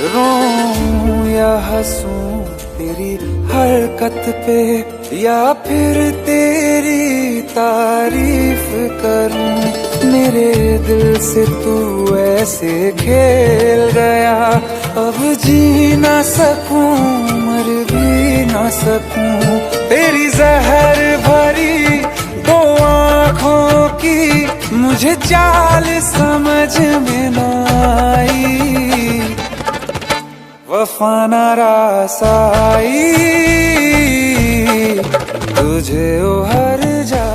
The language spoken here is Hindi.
रोऊं या हंसूं तेरी हरकत पे, या फिर तेरी तारीफ करूं। मेरे दिल से तू ऐसे खेल गया, अब जी ना सकूं मर भी ना सकूं। तेरी जहर भरी दो आँखों की मुझे चाल समझ में न आई, वफा ना रास आई तुझे ओ हर जा।